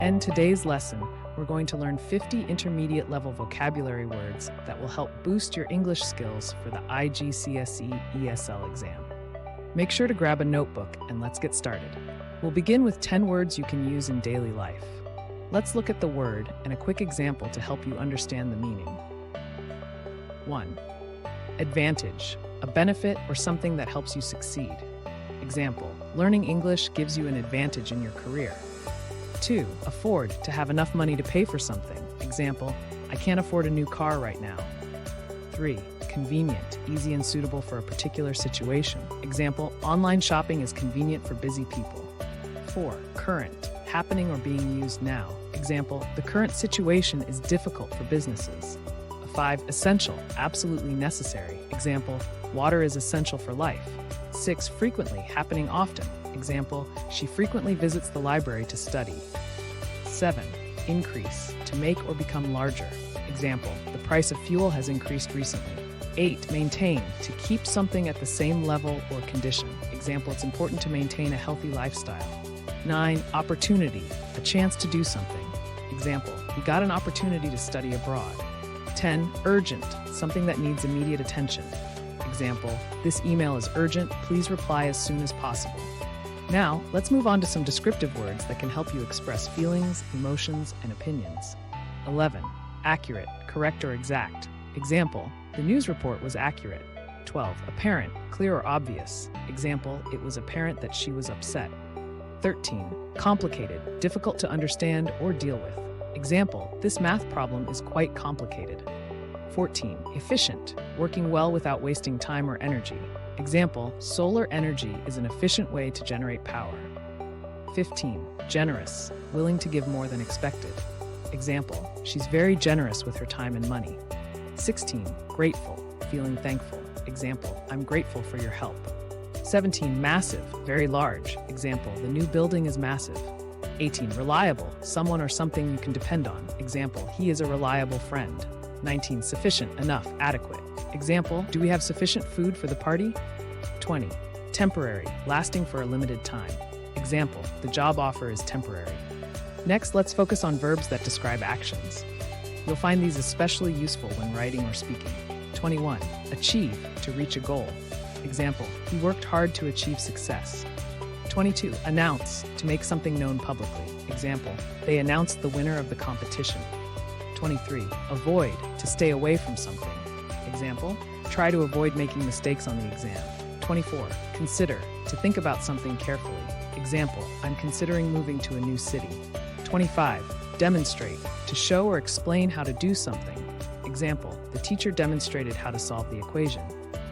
end today's lesson, we're going to learn 50 intermediate level vocabulary words that will help boost your English skills for the IGCSE ESL exam. Make sure to grab a notebook and let's get started. We'll begin with 10 words you can use in daily life. Let's look at the word and a quick example to help you understand the meaning. 1. Advantage, a benefit or something that helps you succeed. Example, learning English gives you an advantage in your career. 2. Afford, to have enough money to pay for something. Example, I can't afford a new car right now. 3. Convenient, easy and suitable for a particular situation. Example, online shopping is convenient for busy people. 4. Current, happening or being used now. Example, the current situation is difficult for businesses. 5. Essential, absolutely necessary. Example, water is essential for life. 6. Frequently, happening often. Example, she frequently visits the library to study. 7. Increase, to make or become larger. Example, the price of fuel has increased recently. 8. Maintain, to keep something at the same level or condition. Example, it's important to maintain a healthy lifestyle. 9. Opportunity, a chance to do something. Example, he got an opportunity to study abroad. 10. Urgent, something that needs immediate attention. Example, this email is urgent, please reply as soon as possible. Now, let's move on to some descriptive words that can help you express feelings, emotions, and opinions. 11. Accurate, correct or exact. Example, the news report was accurate. 12. Apparent, clear or obvious. Example, it was apparent that she was upset. 13. Complicated, difficult to understand or deal with. Example, this math problem is quite complicated. 14. Efficient, working well without wasting time or energy. Example, solar energy is an efficient way to generate power. 15. Generous, willing to give more than expected. Example, she's very generous with her time and money. 16. Grateful, feeling thankful. Example, I'm grateful for your help. 17. Massive, very large. Example, the new building is massive. 18. Reliable, someone or something you can depend on. Example, he is a reliable friend. 19. Sufficient, enough, adequate. Example, do we have sufficient food for the party? 20. Temporary, lasting for a limited time. Example, the job offer is temporary. Next, let's focus on verbs that describe actions. You'll find these especially useful when writing or speaking. 21. Achieve, to reach a goal. Example, he worked hard to achieve success. 22. Announce, to make something known publicly. Example, they announced the winner of the competition. 23. Avoid, to stay away from something. Example, try to avoid making mistakes on the exam. 24. Consider, to think about something carefully. Example, I'm considering moving to a new city. 25. Demonstrate, to show or explain how to do something. Example, the teacher demonstrated how to solve the equation.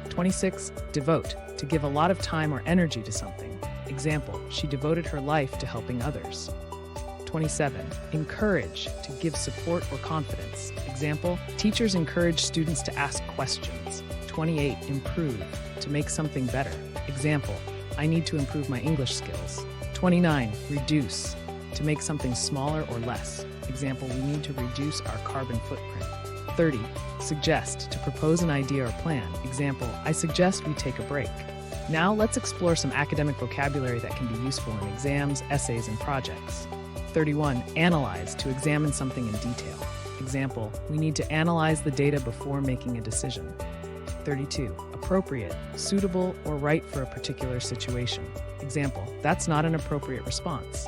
26. Devote, to give a lot of time or energy to something. Example, she devoted her life to helping others. 27. Encourage, to give support or confidence. Example, teachers encourage students to ask questions. 28. Improve, to make something better. Example, I need to improve my English skills. 29. Reduce, to make something smaller or less. Example, we need to reduce our carbon footprint. 30. Suggest, to propose an idea or plan. Example, I suggest we take a break. Now let's explore some academic vocabulary that can be useful in exams, essays, and projects. 31. Analyze, to examine something in detail. Example, we need to analyze the data before making a decision. 32. Appropriate, suitable, or right for a particular situation. Example, that's not an appropriate response.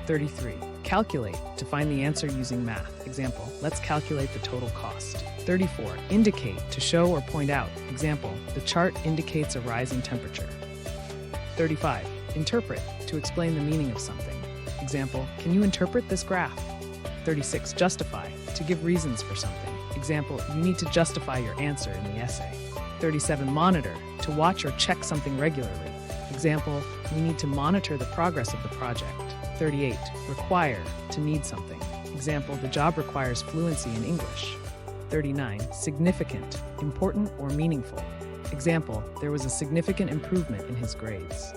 33. Calculate, to find the answer using math. Example, let's calculate the total cost. 34. Indicate, to show or point out. Example, the chart indicates a rise in temperature. 35. Interpret, to explain the meaning of something. Example, can you interpret this graph? 36. Justify, to give reasons for something. Example, you need to justify your answer in the essay. 37. Monitor, to watch or check something regularly. Example, we need to monitor the progress of the project. 38. Require, to need something. Example, the job requires fluency in English. 39. Significant, important or meaningful. Example, there was a significant improvement in his grades.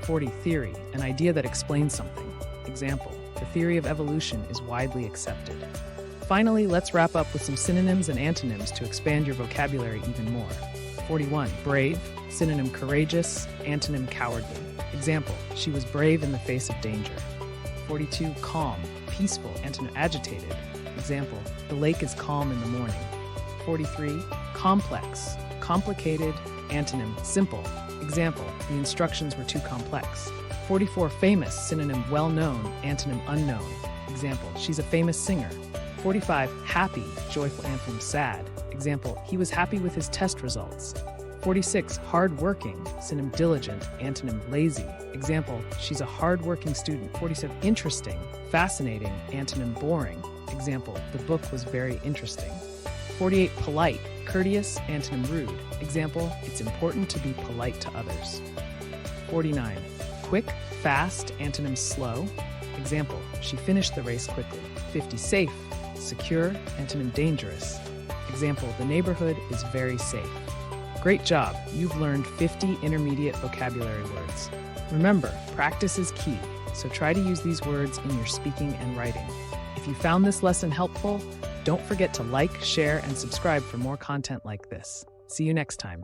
40. Theory, an idea that explains something. Example, the theory of evolution is widely accepted. Finally, let's wrap up with some synonyms and antonyms to expand your vocabulary even more. 41. Brave, synonym courageous, antonym cowardly. Example, she was brave in the face of danger. 42. Calm, peaceful, antonym agitated. Example, the lake is calm in the morning. 43. Complex, complicated, antonym simple. Example, the instructions were too complex. 44. Famous, synonym well-known, antonym unknown. Example, she's a famous singer. 45. Happy, joyful, antonym sad. Example, he was happy with his test results. 46. Hard-working, synonym diligent, antonym lazy. Example, she's a hard-working student. 47. Interesting, fascinating, antonym boring. Example, the book was very interesting. 48. Polite, courteous, antonym rude. Example, it's important to be polite to others. 49. Quick, fast, antonym slow. Example, she finished the race quickly. 50. Safe, secure, antonym dangerous. Example, the neighborhood is very safe. Great job, you've learned 50 intermediate vocabulary words. Remember, practice is key, so try to use these words in your speaking and writing. If you found this lesson helpful, don't forget to like, share, and subscribe for more content like this. See you next time.